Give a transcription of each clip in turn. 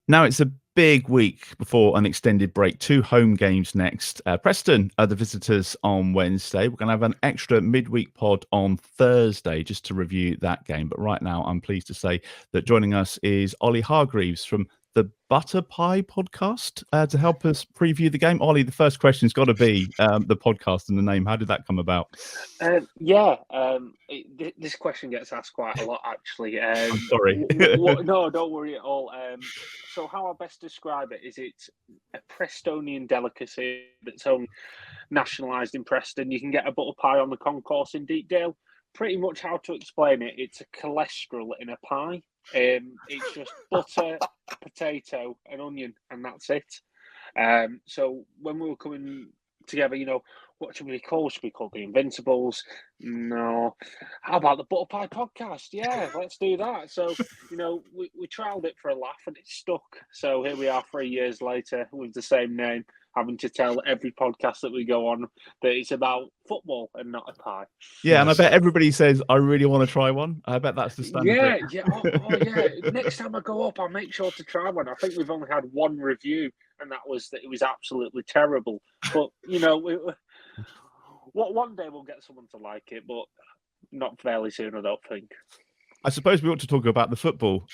Now it's a big week before an extended break. 2 home games next. Preston are the visitors on Wednesday. We're going to have an extra midweek pod on Thursday just to review that game. But right now, I'm pleased to say that joining us is Ollie Hargreaves from the Butter Pie podcast to help us preview the game. Ollie, the first question's got to be the podcast and the name. How did that come about? This question gets asked quite a lot, actually. I'm sorry. No, don't worry at all. So how I best describe it is it's a Prestonian delicacy that's only nationalised in Preston. You can get a butter pie on the concourse in Deepdale. Pretty much how to explain it, it's a cholesterol in a pie. It's just butter, potato, and onion, and that's it. So when we were coming together, what should we be called? Should we call the Invincibles? No. How about the Butter Pie podcast? Yeah, let's do that. So, we trialled it for a laugh and it stuck. So here we are 3 years later with the same name, having to tell every podcast that we go on that it's about football and not a pie. Yeah, and I bet everybody says, I really want to try one. I bet that's the standard. Yeah. Yeah. Next time I go up, I'll make sure to try one. I think we've only had one review, and that was that it was absolutely terrible. But, one day we'll get someone to like it, but not fairly soon, I don't think. I suppose we ought to talk about the football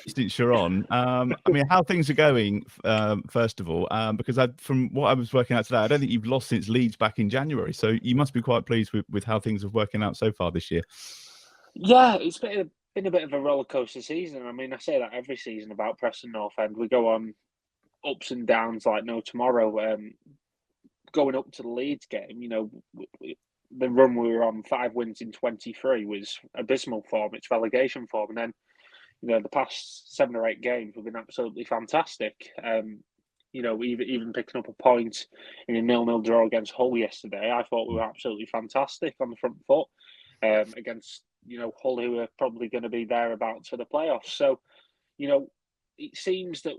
since you're on. I mean, how things are going, first of all, because from what I was working out today, I don't think you've lost since Leeds back in January. So you must be quite pleased with how things are working out so far this year. Yeah, it's been a bit of a roller coaster season. I mean, I say that every season about Preston North End. We go on ups and downs like no tomorrow. Going up to the Leeds game, the run we were on, 5 wins in 23, was abysmal form. It's relegation form. And then, the past 7 or 8 games have been absolutely fantastic. Even picking up a point in a 0-0 draw against Hull yesterday, I thought we were absolutely fantastic on the front foot against, Hull, who are probably going to be thereabouts for the playoffs. So, it seems that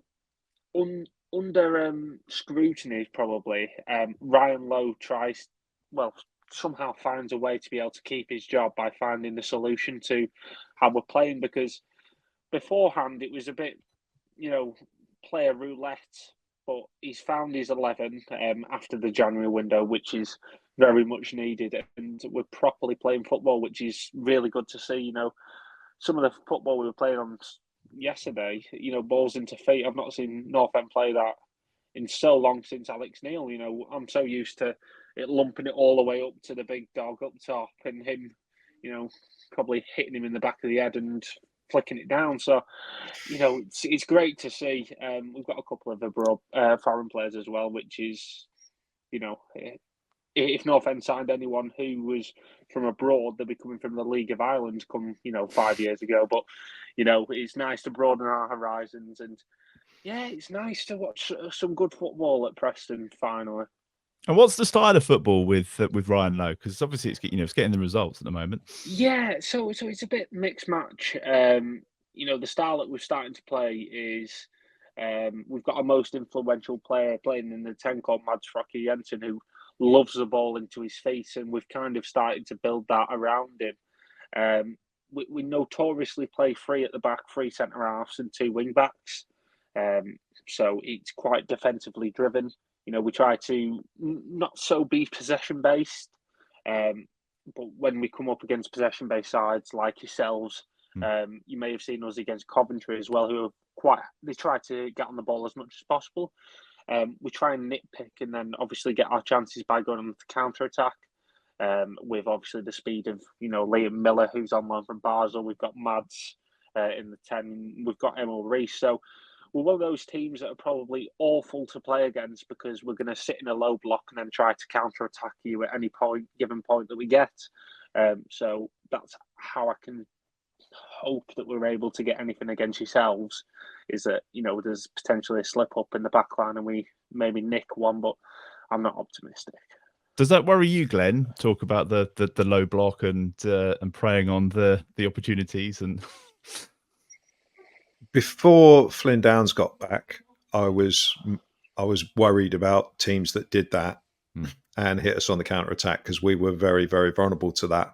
under scrutiny, probably, Ryan Lowe somehow finds a way to be able to keep his job by finding the solution to how we're playing, because beforehand it was a bit, player roulette, but he's found his 11 after the January window, which is very much needed, and we're properly playing football, which is really good to see. Some of the football we were playing on yesterday, balls into feet. I've not seen North End play that in so long since Alex Neil. I'm so used to it lumping it all the way up to the big dog up top and him, probably hitting him in the back of the head and flicking it down. So, it's great to see. We've got a couple of abroad foreign players as well, which is, if North End signed anyone who was from abroad, they'd be coming from the League of Ireland come, 5 years ago. But, it's nice to broaden our horizons. And, yeah, it's nice to watch some good football at Preston, finally. And what's the style of football with Ryan Lowe? Because obviously it's getting the results at the moment. Yeah, so it's a bit mixed match. The style that we're starting to play is we've got our most influential player playing in the 10 called Mads Frocke Jensen, who loves the ball into his feet, and we've kind of started to build that around him. We notoriously play 3 at the back, 3 centre halves and 2 wing backs. So it's quite defensively driven. We try to not so be possession based, but when we come up against possession based sides like yourselves, you may have seen us against Coventry as well, who are they try to get on the ball as much as possible. We try and nitpick and then obviously get our chances by going on the counter attack. With obviously the speed of Liam Miller, who's on loan from Basel. We've got Mads in the 10. We've got Emil Rees. So we're one of those teams that are probably awful to play against, because we're going to sit in a low block and then try to counter attack you at any given point that we get. So that's how I can hope that we're able to get anything against yourselves, is that there's potentially a slip up in the back line and we maybe nick one, but I'm not optimistic. Does that worry you, Glen? Talk about the low block and preying on the opportunities. And before Flynn Downs got back, I was worried about teams that did that and hit us on the counter attack, because we were very, very vulnerable to that.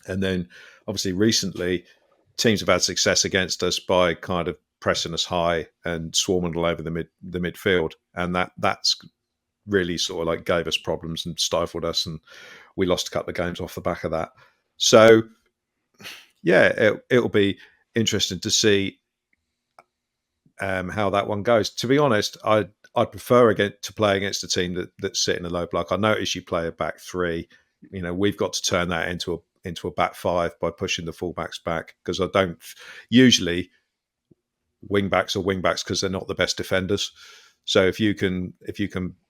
And then obviously recently teams have had success against us by kind of pressing us high and swarming all over the midfield, and that's really sort of like gave us problems and stifled us, and we lost a couple of games off the back of that. So yeah, it'll be interesting to see how that one goes. To be honest, I'd prefer to play against a team that's sitting a low block. I notice you play a back three. We've got to turn that into a back five by pushing the fullbacks back, because I don't usually wingbacks are wingbacks because they're not the best defenders. So if you can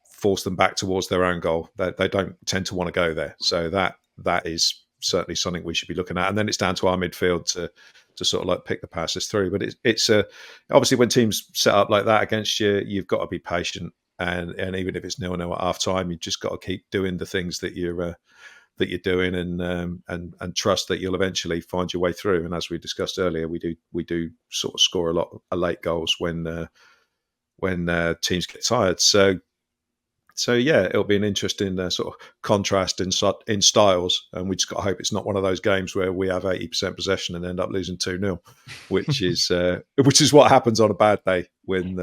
force them back towards their own goal, they don't tend to want to go there. So that is certainly something we should be looking at. And then it's down to our midfield to sort of like pick the passes through. But it's obviously when teams set up like that against you, you've got to be patient. And even if it's 0-0 at half time, you've just got to keep doing the things that you're doing, and trust that you'll eventually find your way through. And as we discussed earlier, we do sort of score a lot of late goals when teams get tired. So yeah, it'll be an interesting sort of contrast in styles, and we just got to hope it's not one of those games where we have 80% possession and end up losing 2-0, which is what happens on a bad day when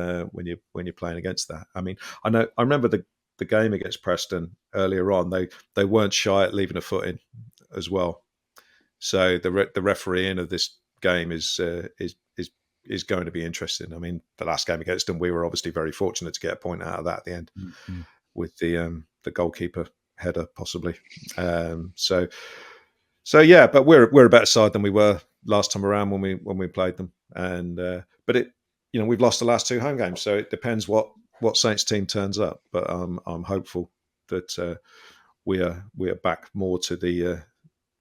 you're playing against that. I mean, I remember the game against Preston earlier on. They weren't shy at leaving a foot in as well. So the refereeing of this game is going to be interesting. I mean, the last game against them, we were obviously very fortunate to get a point out of that at the end. Mm-hmm. With the goalkeeper header, possibly. So yeah, but we're a better side than we were last time around when we played them. And but we've lost the last two home games, so it depends what Saints team turns up. But I'm hopeful that we are back more to the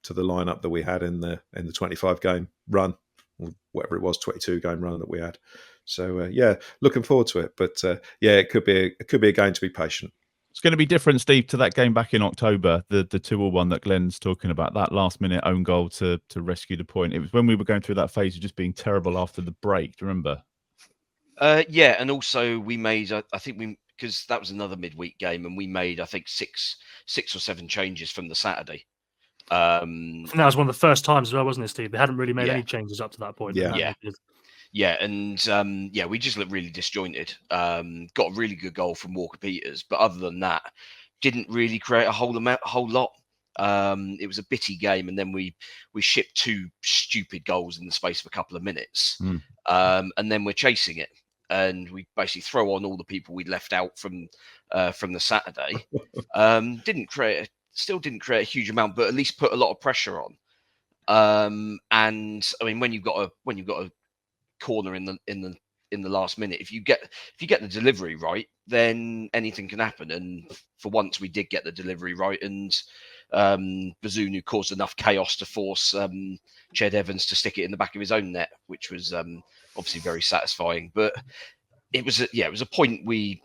lineup that we had in the 25 game run, or whatever it was, 22 game run that we had. So yeah, looking forward to it. But yeah, it could be a game to be patient. It's going to be different, Steve, to that game back in October, the 2-1 that Glen's talking about, that last-minute own goal to rescue the point. It was when we were going through that phase of just being terrible after the break. Do you remember? Yeah, and also we made, because that was another midweek game, and we made, I think, six or seven changes from the Saturday. I think that was one of the first times as well, wasn't it, Steve? They hadn't really made any changes up to that point. Yeah, and we just looked really disjointed. Got a really good goal from Walker Peters, but other than that, didn't really create a whole lot. It was a bitty game, and then we shipped two stupid goals in the space of a couple of minutes, and then we're chasing it, and we basically throw on all the people we'd left out from the Saturday. Still didn't create a huge amount, but at least put a lot of pressure on. And I mean, when you've got a corner in the last minute, if you get the delivery right, then anything can happen. And for once, we did get the delivery right, and Bazunu caused enough chaos to force Ched Evans to stick it in the back of his own net, which was obviously very satisfying. But it was a point we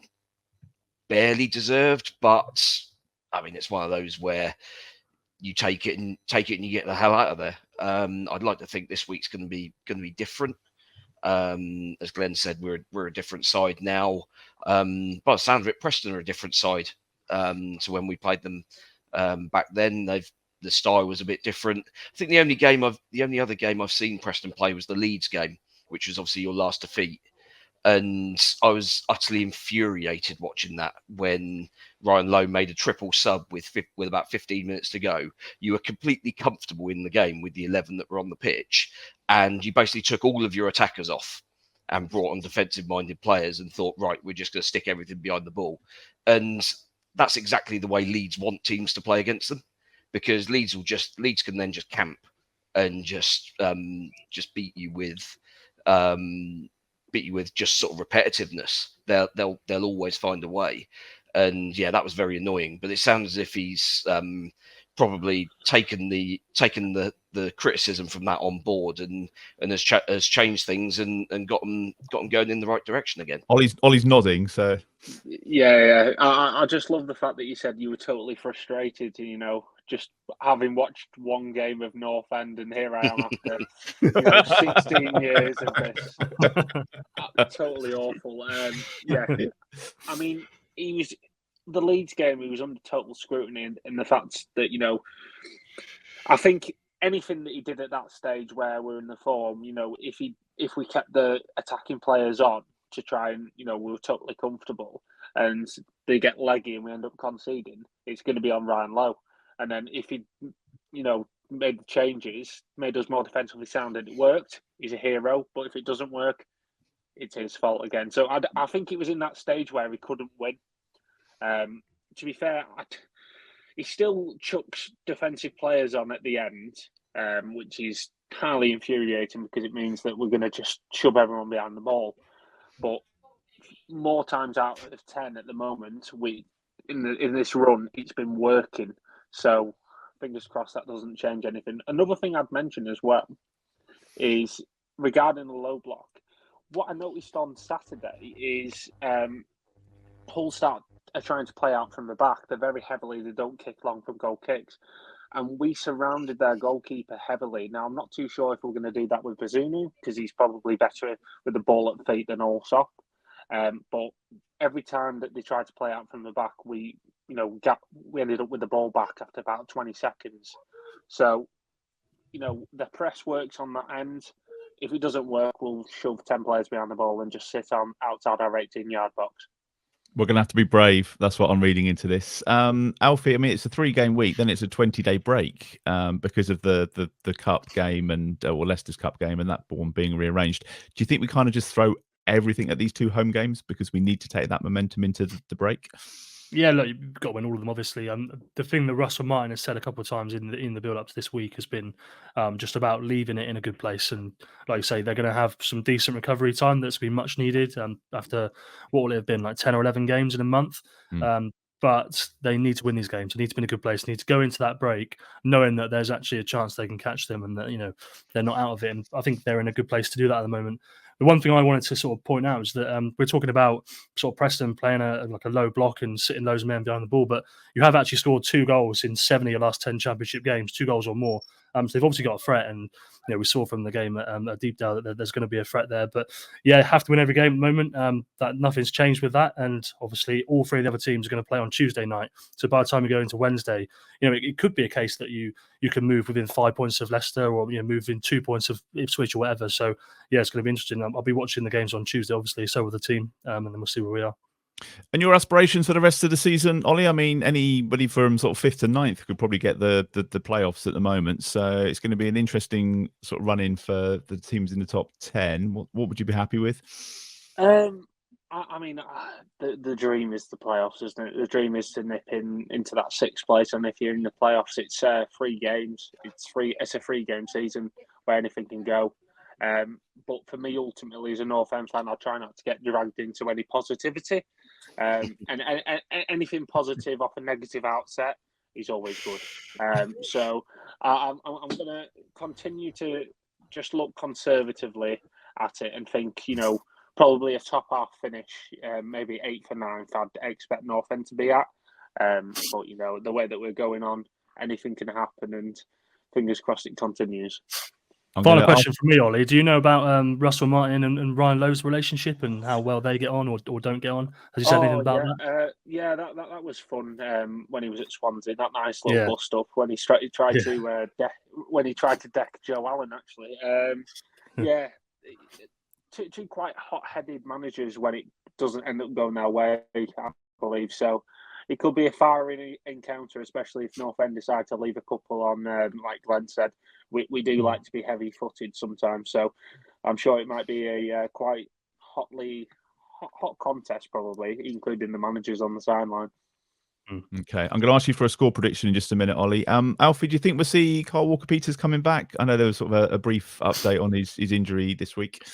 barely deserved, but I mean, it's one of those where you take it and you get the hell out of there. I'd like to think this week's going to be different. As Glen said, we're a different side now. By the sound of it, Preston are a different side to when we played them back then. The style was a bit different. I think the only other game I've seen Preston play was the Leeds game, which was obviously your last defeat. And I was utterly infuriated watching that when Ryan Lowe made a triple sub with about 15 minutes to go. You were completely comfortable in the game with the 11 that were on the pitch, and you basically took all of your attackers off and brought on defensive-minded players and thought, right, we're just going to stick everything behind the ball. And that's exactly the way Leeds want teams to play against them, because Leeds can then just camp and just beat you with just sort of repetitiveness. They'll always find a way. And yeah, that was very annoying. But it sounds as if he's probably taken the criticism from that on board and has changed things and got them going in the right direction again. Ollie's nodding. So yeah. I just love the fact that you said you were totally frustrated. Just having watched one game of North End, and here I am after 16 years of this. Totally awful. Yeah, I mean, the Leeds game, he was under total scrutiny, and the fact that, I think anything that he did at that stage where we're in the form, if he if we kept the attacking players on to try and, we were totally comfortable and they get leggy and we end up conceding, it's going to be on Ryan Lowe. And then if he, made the changes, made us more defensively sound and it worked, he's a hero. But if it doesn't work, it's his fault again. So I think it was in that stage where he couldn't win. To be fair, he still chucks defensive players on at the end, which is highly infuriating because it means that we're going to just shove everyone behind the ball. But more times out of 10 at the moment, in this run, it's been working. So fingers crossed that doesn't change anything. Another thing I'd mention as well is regarding the low block. What I noticed on Saturday is Hull start are trying to play out from the back. They're very heavily, they don't kick long from goal kicks. And we surrounded their goalkeeper heavily. Now, I'm not too sure if we're going to do that with Bazunu, because he's probably better with the ball at the feet than Allsop. But every time that they tried to play out from the back, we ended up with the ball back after about 20 seconds. So, the press works on that end. If it doesn't work, we'll shove 10 players behind the ball and just sit on outside our 18-yard box. We're going to have to be brave. That's what I'm reading into this. Alfie, I mean, it's a 3-game week, then it's a 20-day break because of the Cup game or Leicester's Cup game and that one being rearranged. Do you think we kind of just throw everything at these 2 home games because we need to take that momentum into the break? Yeah, look, you've got to win all of them, obviously. The thing that Russell Martin has said a couple of times in the build-up to this week has been just about leaving it in a good place. And like you say, they're going to have some decent recovery time that's been much needed after what will it have been, like 10 or 11 games in a month. But they need to win these games. They need to be in a good place. They need to go into that break knowing that there's actually a chance they can catch them and that, they're not out of it. And I think they're in a good place to do that at the moment. The one thing I wanted to sort of point out is that we're talking about sort of Preston playing a low block and sitting loads of men behind the ball, but you have actually scored 2 goals in 7 of your last 10 championship games, 2 goals or more. So they've obviously got a threat, and we saw from the game at Deepdale that there's going to be a threat there. But yeah, have to win every game at the moment. That nothing's changed with that, and obviously all 3 of the other teams are going to play on Tuesday night. So by the time you go into Wednesday, it could be a case that you can move within 5 points of Leicester, or move within 2 points of Ipswich or whatever. So yeah, it's going to be interesting. I'll be watching the games on Tuesday, obviously. So will the team, and then we'll see where we are. And your aspirations for the rest of the season, Ollie? I mean, anybody from sort of 5th to 9th could probably get the playoffs at the moment. So it's going to be an interesting sort of run-in for the teams in the top 10. What would you be happy with? I mean, the dream is the playoffs, isn't it? The dream is to nip into that 6th place. And if you're in the playoffs, it's 3 games. It's a 3-game season where anything can go. But for me, ultimately, as a North End fan, I'll try not to get dragged into any positivity. And anything positive off a negative outset is always good. So I'm going to continue to just look conservatively at it and think, probably a top half finish, maybe 8th or 9th, I'd expect North End to be at. But, the way that we're going on, anything can happen, and fingers crossed it continues. Final question from me, Ollie. Do you know about Russell Martin and Ryan Lowe's relationship and how well they get on or don't get on? Has he said anything about that? Yeah, that was fun when he was at Swansea. That nice little bust up when he tried to deck Joe Allen. Actually, two quite hot-headed managers when it doesn't end up going their way, I believe. So it could be a fiery encounter, especially if North End decide to leave a couple on, like Glen said. We do like to be heavy-footed sometimes, so I'm sure it might be a quite hot contest, probably, including the managers on the sideline. Okay, I'm going to ask you for a score prediction in just a minute, Ollie. Alfie, do you think we'll see Carl Walker-Peters coming back? I know there was sort of a brief update on his injury this week.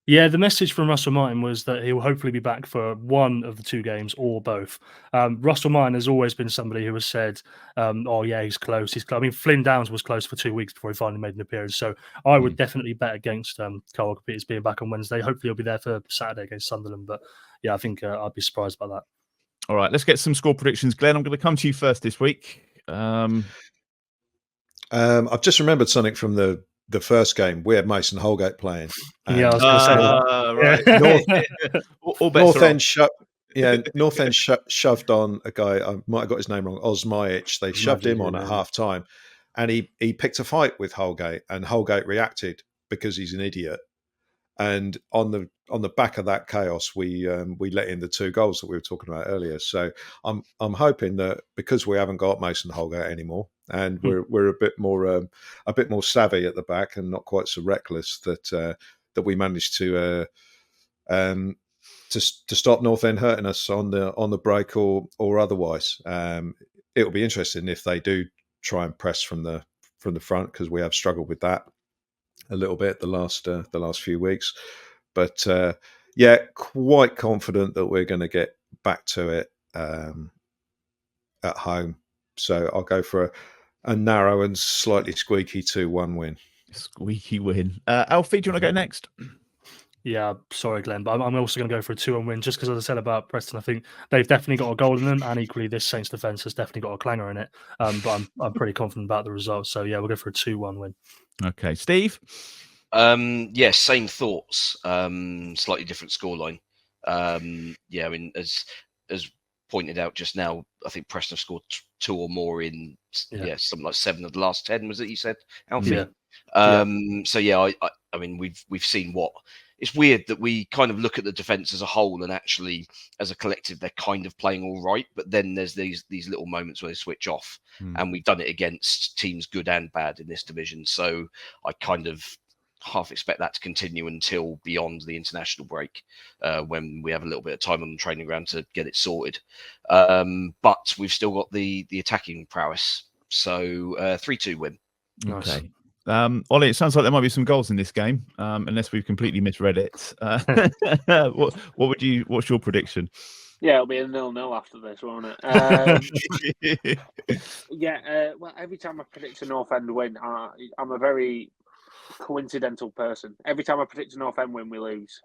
Yeah, the message from Russell Martin was that he'll hopefully be back for one of the 2 games or both. Russell Martin has always been somebody who has said, he's close. He's close. I mean, Flynn Downs was close for 2 weeks before he finally made an appearance. So I would definitely bet against Carl Walker-Peters being back on Wednesday. Hopefully he'll be there for Saturday against Sunderland. But yeah, I think I'd be surprised by that. All right, let's get some score predictions. Glenn, I'm going to come to you first this week. I've just remembered something from the first game. We had Mason Holgate playing. Yeah, I was going to say that. Right. North End shoved on a guy. I might have got his name wrong. Osmajic. They shoved him on at half time, and he picked a fight with Holgate, and Holgate reacted because he's an idiot And on the back of that chaos, we let in the 2 goals that we were talking about earlier. So I'm hoping that because we haven't got Mason Holgate anymore, and we're a bit more savvy at the back and not quite so reckless, that we managed to stop North End hurting us on the break or otherwise. It'll be interesting if they do try and press from the front, because we have struggled with that a little bit the last few weeks. But quite confident that we're going to get back to it at home. So I'll go for a narrow and slightly squeaky 2-1 win. Squeaky win. Alfie, do you want to go next? Yeah, sorry, Glenn, but I'm also going to go for a 2-1 win, just because, as I said about Preston, I think they've definitely got a goal in them, and equally this Saints defence has definitely got a clanger in it. But I'm pretty confident about the result. So yeah, we'll go for a 2-1 win. Okay, Steve. Yes, same thoughts. Slightly different scoreline. I mean, as pointed out just now, I think Preston have scored 2 or more in something like 7 of the last 10. Was it you said, Alfie? Yeah. So yeah, I mean, we've seen what. It's weird that we kind of look at the defence as a whole, and actually, as a collective, they're kind of playing all right. But then there's these little moments where they switch off, and we've done it against teams good and bad in this division. So I kind of half expect that to continue until beyond the international break, when we have a little bit of time on the training ground to get it sorted. But we've still got the attacking prowess. So 3-2 win. Nice. Okay. Ollie, it sounds like there might be some goals in this game, unless we've completely misread it. What's your prediction? Yeah, it'll be a 0-0 after this, won't it? Well, every time I predict a North End win, I'm a very coincidental person. Every time I predict a North End win, we lose.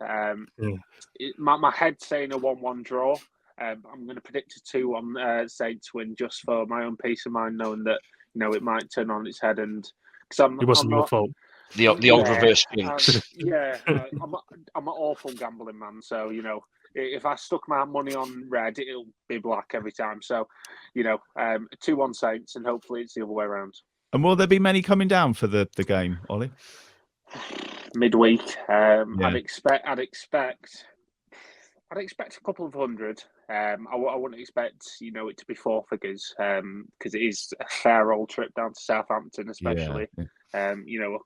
My head's saying a 1-1 draw. I'm going to predict a 2-1 Saints win, just for my own peace of mind, knowing that it might turn on its head. And because It wasn't your fault. The old reverse jinx. I'm an awful gambling man, so if I stuck my money on red, it'll be black every time. So 2-1 Saints, and hopefully it's the other way around. And will there be many coming down for the game, Ollie? Midweek, I'd expect a couple of hundred. I wouldn't expect it to be 4 figures, because it is a fair old trip down to Southampton, especially. A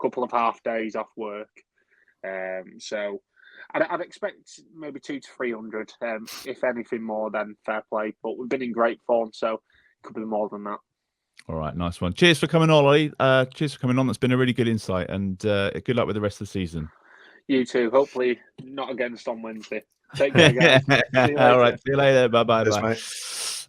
couple of half days off work. So I'd expect maybe 200 to 300. If anything more, then fair play. But we've been in great form, so it could be more than that. All right, nice one. Cheers for coming on, Ollie. Cheers for coming on. That's been a really good insight, and good luck with the rest of the season. You too. Hopefully not against on Wednesday. Take care, guys. All right, see you later. Bye-bye. Cheers, Bye. mate.